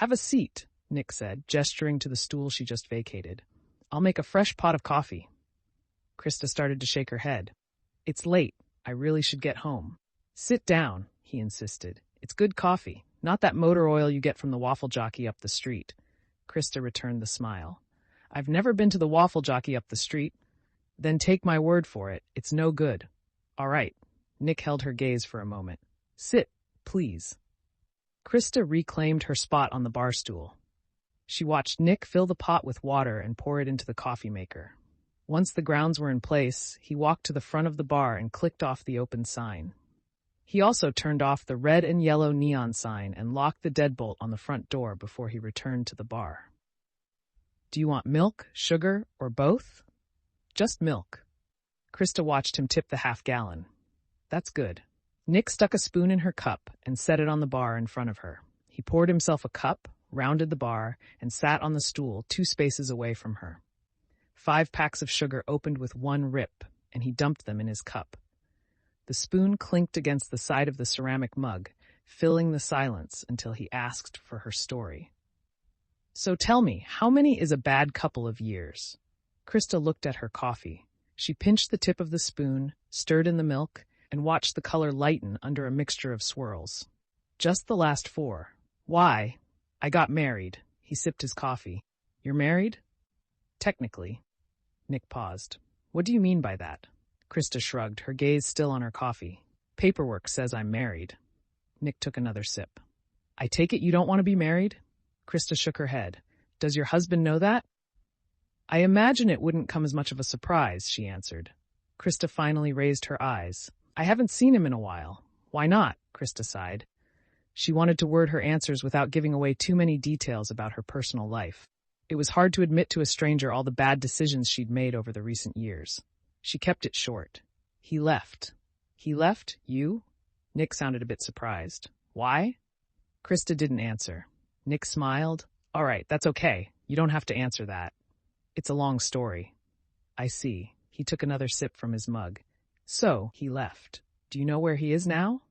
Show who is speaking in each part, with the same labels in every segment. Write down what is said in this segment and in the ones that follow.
Speaker 1: Have a seat, Nick said, gesturing to the stool she just vacated. I'll make a fresh pot of coffee. Krista started to shake her head. It's late. I really should get home. Sit down, he insisted. It's good coffee, not that motor oil you get from the waffle jockey up the street. Krista returned the smile. I've never been to the waffle jockey up the street. Then take my word for it, it's no good. All right. Nick held her gaze for a moment. Sit, please. Krista reclaimed her spot on the bar stool. She watched Nick fill the pot with water and pour it into the coffee maker. Once the grounds were in place, he walked to the front of the bar and clicked off the open sign. He also turned off the red and yellow neon sign and locked the deadbolt on the front door before he returned to the bar. Do you want milk, sugar, or both? Just milk. Krista watched him tip the half-gallon. That's good. Nick stuck a spoon in her cup and set it on the bar in front of her. He poured himself a cup, rounded the bar, and sat on the stool 2 spaces away from her. 5 packs of sugar opened with one rip, and he dumped them in his cup. The spoon clinked against the side of the ceramic mug, filling the silence until he asked for her story. So tell me, how many is a bad couple of years? Krista looked at her coffee. She pinched the tip of the spoon, stirred in the milk, and watched the color lighten under a mixture of swirls. Just the last 4. Why? I got married. He sipped his coffee. You're married? Technically. Nick paused. What do you mean by that? Krista shrugged, her gaze still on her coffee. Paperwork says I'm married. Nick took another sip. I take it you don't want to be married? Krista shook her head. Does your husband know that? I imagine it wouldn't come as much of a surprise, she answered. Krista finally raised her eyes. I haven't seen him in a while. Why not? Krista sighed. She wanted to word her answers without giving away too many details about her personal life. It was hard to admit to a stranger all the bad decisions she'd made over the recent years. She kept it short. He left. He left? You? Nick sounded a bit surprised. Why? Krista didn't answer. Nick smiled. All right, that's okay. You don't have to answer that. It's a long story. I see. He took another sip from his mug. So, he left. Do you know where he is now?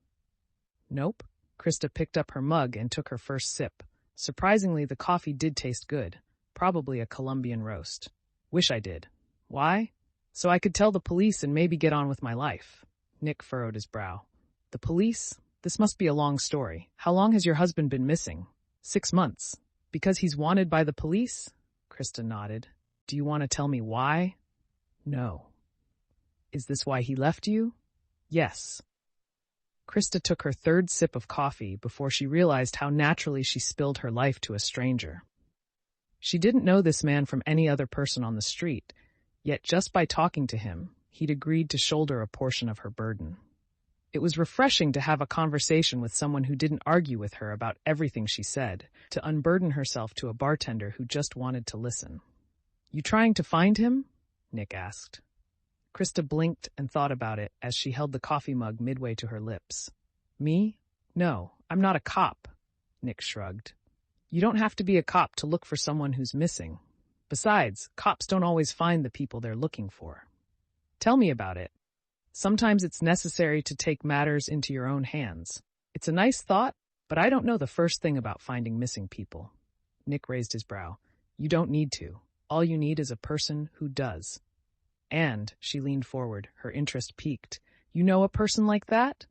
Speaker 1: Nope. Krista picked up her mug and took her first sip. Surprisingly, the coffee did taste good. Probably a Colombian roast. Wish I did. Why? So I could tell the police and maybe get on with my life. Nick furrowed his brow. The police? This must be a long story. How long has your husband been missing? 6 months. Because he's wanted by the police? Krista nodded. Do you want to tell me why? No. Is this why he left you? Yes. Krista took her 3rd sip of coffee before she realized how naturally she spilled her life to a stranger. She didn't know this man from any other person on the street, yet just by talking to him, he'd agreed to shoulder a portion of her burden. It was refreshing to have a conversation with someone who didn't argue with her about everything she said, to unburden herself to a bartender who just wanted to listen. You trying to find him? Nick asked. Krista blinked and thought about it as she held the coffee mug midway to her lips. Me? No, I'm not a cop, Nick shrugged. You don't have to be a cop to look for someone who's missing. Besides, cops don't always find the people they're looking for. Tell me about it. Sometimes it's necessary to take matters into your own hands. It's a nice thought, but I don't know the first thing about finding missing people. Nick raised his brow. You don't need to. All you need is a person who does. And, she leaned forward, her interest piqued. You know a person like that?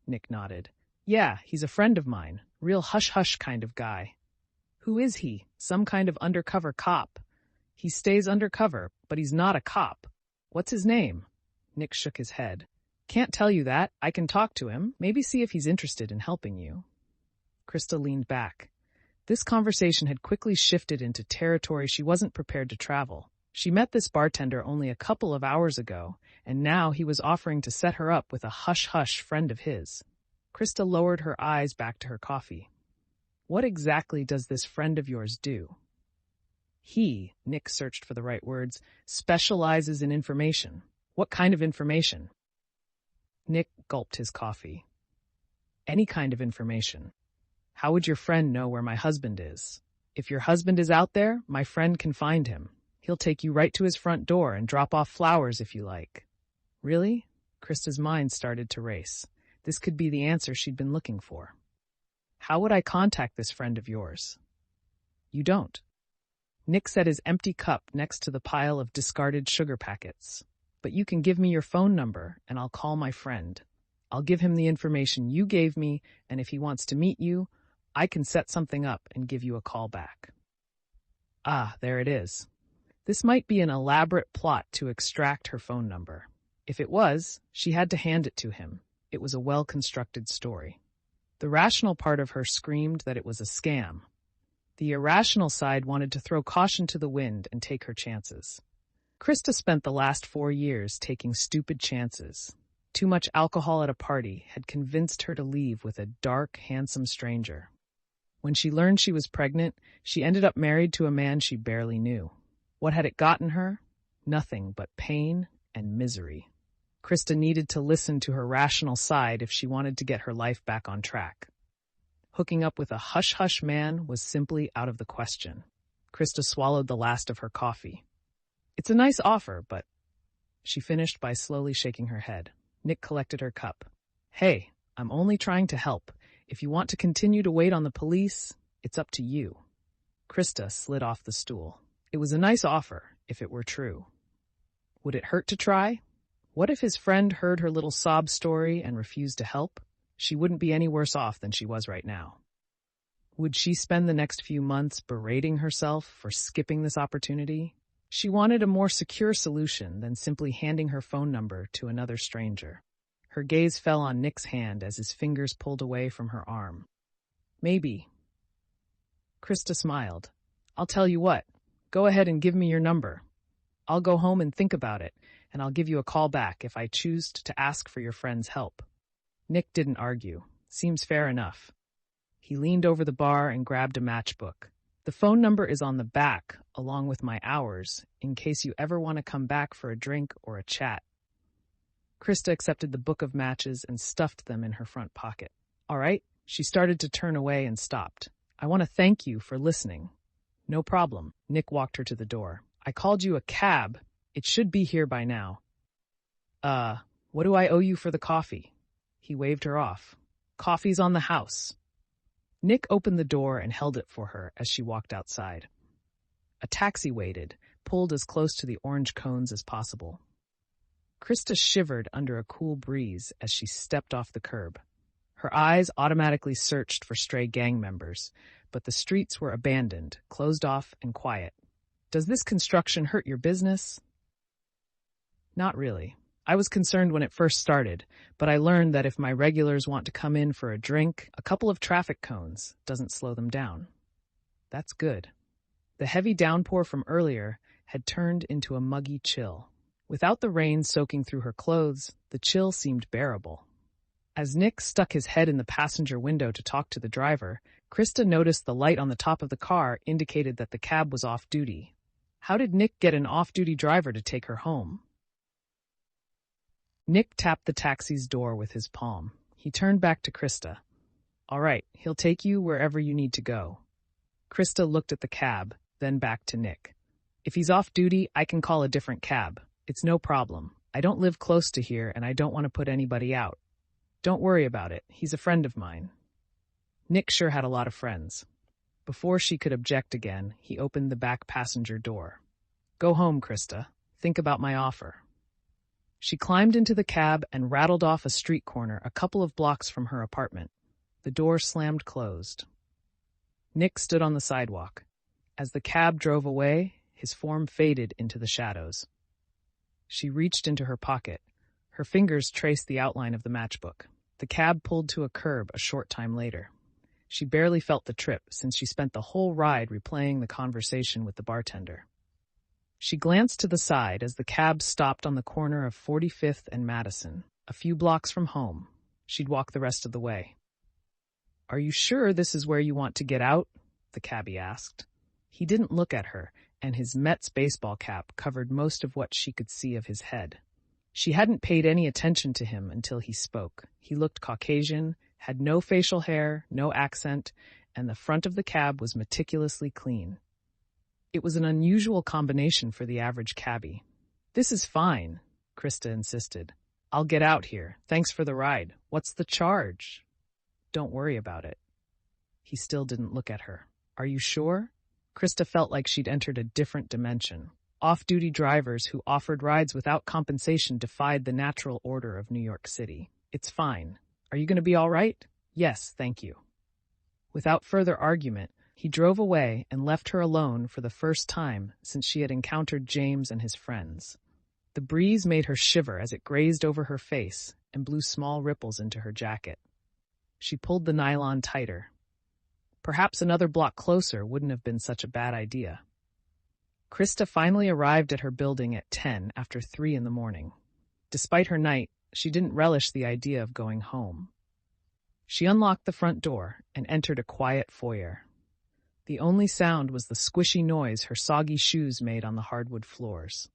Speaker 1: Nick nodded. Yeah, he's a friend of mine. Real hush-hush kind of guy. Who is he? Some kind of undercover cop. He stays undercover, but he's not a cop. What's his name? Nick shook his head. Can't tell you that. I can talk to him, maybe see if he's interested in helping you. Krista leaned back. This conversation had quickly shifted into territory she wasn't prepared to travel. She met this bartender only a couple of hours ago, and now he was offering to set her up with a hush-hush friend of his. Krista lowered her eyes back to her coffee. What exactly does this friend of yours do? He, Nick searched for the right words, specializes in information. What kind of information? Nick gulped his coffee. Any kind of information. How would your friend know where my husband is? If your husband is out there, my friend can find him. He'll take you right to his front door and drop off flowers if you like. Really? Krista's mind started to race. This could be the answer she'd been looking for. How would I contact this friend of yours? You don't. Nick set his empty cup next to the pile of discarded sugar packets. But you can give me your phone number, and I'll call my friend. I'll give him the information you gave me, and if he wants to meet you, I can set something up and give you a call back. Ah, there it is. This might be an elaborate plot to extract her phone number. If it was, she had to hand it to him. It was a well-constructed story. The rational part of her screamed that it was a scam. The irrational side wanted to throw caution to the wind and take her chances. Krista spent the last 4 years taking stupid chances. Too much alcohol at a party had convinced her to leave with a dark, handsome stranger. When she learned she was pregnant, she ended up married to a man she barely knew. What had it gotten her? Nothing but pain and misery. Krista needed to listen to her rational side if she wanted to get her life back on track. Hooking up with a hush-hush man was simply out of the question. Krista swallowed the last of her coffee. It's a nice offer, but... She finished by slowly shaking her head. Nick collected her cup. Hey, I'm only trying to help. If you want to continue to wait on the police, it's up to you. Krista slid off the stool. It was a nice offer, if it were true. Would it hurt to try? What if his friend heard her little sob story and refused to help? She wouldn't be any worse off than she was right now. Would she spend the next few months berating herself for skipping this opportunity? She wanted a more secure solution than simply handing her phone number to another stranger. Her gaze fell on Nick's hand as his fingers pulled away from her arm. Maybe. Krista smiled. I'll tell you what. Go ahead and give me your number. I'll go home and think about it, and I'll give you a call back if I choose to ask for your friend's help. Nick didn't argue. Seems fair enough. He leaned over the bar and grabbed a matchbook. The phone number is on the back, along with my hours, in case you ever want to come back for a drink or a chat. Krista accepted the book of matches and stuffed them in her front pocket. All right, she started to turn away and stopped. I want to thank you for listening. No problem. Nick walked her to the door. I called you a cab. It should be here by now. What do I owe you for the coffee? He waved her off. Coffee's on the house. Nick opened the door and held it for her as she walked outside. A taxi waited, pulled as close to the orange cones as possible. Krista shivered under a cool breeze as she stepped off the curb. Her eyes automatically searched for stray gang members, but the streets were abandoned, closed off, and quiet. Does this construction hurt your business? Not really. I was concerned when it first started, but I learned that if my regulars want to come in for a drink, a couple of traffic cones doesn't slow them down. That's good. The heavy downpour from earlier had turned into a muggy chill. Without the rain soaking through her clothes, the chill seemed bearable. As Nick stuck his head in the passenger window to talk to the driver, Krista noticed the light on the top of the car indicated that the cab was off duty. How did Nick get an off-duty driver to take her home? Nick tapped the taxi's door with his palm. He turned back to Krista. All right, he'll take you wherever you need to go. Krista looked at the cab, then back to Nick. If he's off duty, I can call a different cab. It's no problem. I don't live close to here, and I don't want to put anybody out. Don't worry about it. He's a friend of mine. Nick sure had a lot of friends. Before she could object again, he opened the back passenger door. Go home, Krista. Think about my offer. She climbed into the cab and rattled off a street corner a couple of blocks from her apartment. The door slammed closed. Nick stood on the sidewalk. As the cab drove away, his form faded into the shadows. She reached into her pocket. Her fingers traced the outline of the matchbook. The cab pulled to a curb a short time later. She barely felt the trip since she spent the whole ride replaying the conversation with the bartender. She glanced to the side as the cab stopped on the corner of 45th and Madison, a few blocks from home. She'd walk the rest of the way. Are you sure this is where you want to get out? The cabbie asked. He didn't look at her, and his Mets baseball cap covered most of what she could see of his head. She hadn't paid any attention to him until he spoke. He looked Caucasian, had no facial hair, no accent, and the front of the cab was meticulously clean. It was an unusual combination for the average cabbie. This is fine, Krista insisted. I'll get out here. Thanks for the ride. What's the charge? Don't worry about it. He still didn't look at her. Are you sure? Krista felt like she'd entered a different dimension. Off-duty drivers who offered rides without compensation defied the natural order of New York City. It's fine. Are you going to be all right? Yes, thank you. Without further argument, he drove away and left her alone for the first time since she had encountered James and his friends. The breeze made her shiver as it grazed over her face and blew small ripples into her jacket. She pulled the nylon tighter. Perhaps another block closer wouldn't have been such a bad idea. Krista finally arrived at her building at 10 after 3 in the morning. Despite her night, she didn't relish the idea of going home. She unlocked the front door and entered a quiet foyer. The only sound was the squishy noise her soggy shoes made on the hardwood floors.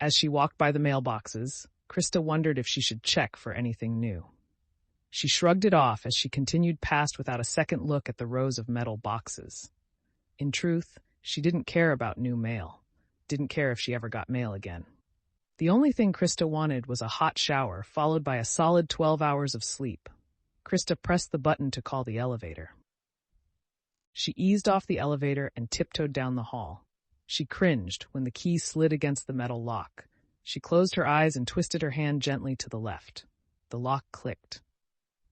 Speaker 1: As she walked by the mailboxes, Krista wondered if she should check for anything new. She shrugged it off as she continued past without a second look at the rows of metal boxes. In truth, she didn't care about new mail. Didn't care if she ever got mail again. The only thing Krista wanted was a hot shower followed by a solid 12 hours of sleep. Krista pressed the button to call the elevator. She eased off the elevator and tiptoed down the hall. She cringed when the key slid against the metal lock. She closed her eyes and twisted her hand gently to the left. The lock clicked.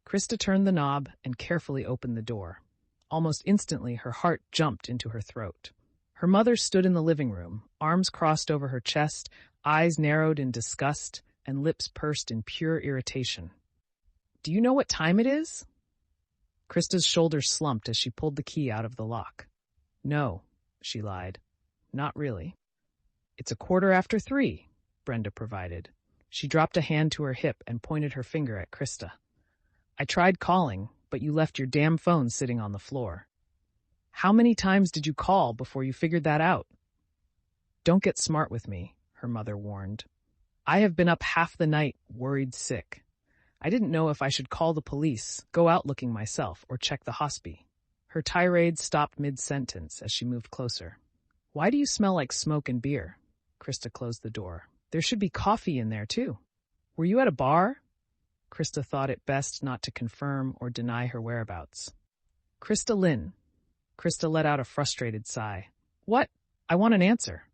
Speaker 1: Krista turned the knob and carefully opened the door. Almost instantly, her heart jumped into her throat. Her mother stood in the living room, arms crossed over her chest, eyes narrowed in disgust, and lips pursed in pure irritation. "Do you know what time it is?" Krista's shoulders slumped as she pulled the key out of the lock. "No," she lied. "Not really." "It's 3:15, Brenda provided. She dropped a hand to her hip and pointed her finger at Krista. "I tried calling, but you left your damn phone sitting on the floor. How many times did you call before you figured that out?" "Don't get smart with me," her mother warned. "I have been up half the night, worried sick. I didn't know if I should call the police, go out looking myself, or check the hospi." Her tirade stopped mid-sentence as she moved closer. "Why do you smell like smoke and beer?" Krista closed the door. "There should be coffee in there, too. Were you at a bar?" Krista thought it best not to confirm or deny her whereabouts. "Krista Lynn." Krista let out a frustrated sigh. "What? I want an answer."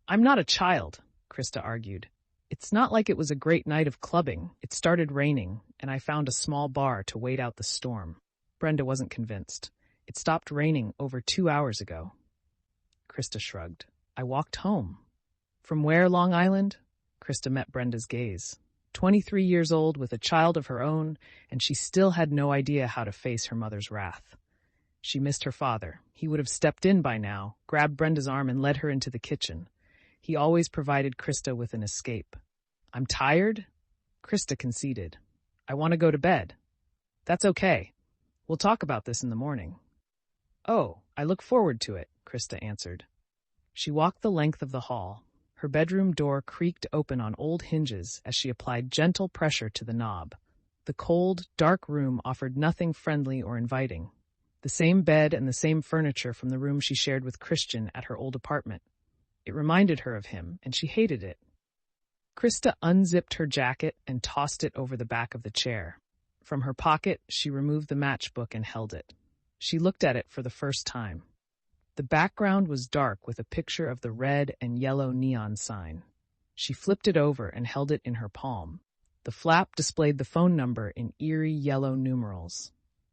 Speaker 1: "I'm not a child," Krista argued. "It's not like it was a great night of clubbing. It started raining, and I found a small bar to wait out the storm." Brenda wasn't convinced. "It stopped raining over 2 hours ago." Krista shrugged. "I walked home." "From where, Long Island?" Krista met Brenda's gaze. 23 years old with a child of her own, and she still had no idea how to face her mother's wrath. She missed her father. He would have stepped in by now, grabbed Brenda's arm and led her into the kitchen. He always provided Krista with an escape. "I'm tired?" Krista conceded. "I want to go to bed." "That's okay. We'll talk about this in the morning." "Oh, I look forward to it," Krista answered. She walked the length of the hall. Her bedroom door creaked open on old hinges as she applied gentle pressure to the knob. The cold, dark room offered nothing friendly or inviting. The same bed and the same furniture from the room she shared with Christian at her old apartment. It reminded her of him, and she hated it. Krista unzipped her jacket and tossed it over the back of the chair. From her pocket, she removed the matchbook and held it. She looked at it for the first time. The background was dark with a picture of the red and yellow neon sign. She flipped it over and held it in her palm. The flap displayed the phone number in eerie yellow numerals.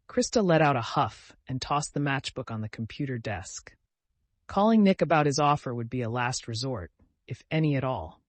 Speaker 1: Krista let out a huff and tossed the matchbook on the computer desk. Calling Nick about his offer would be a last resort, if any at all.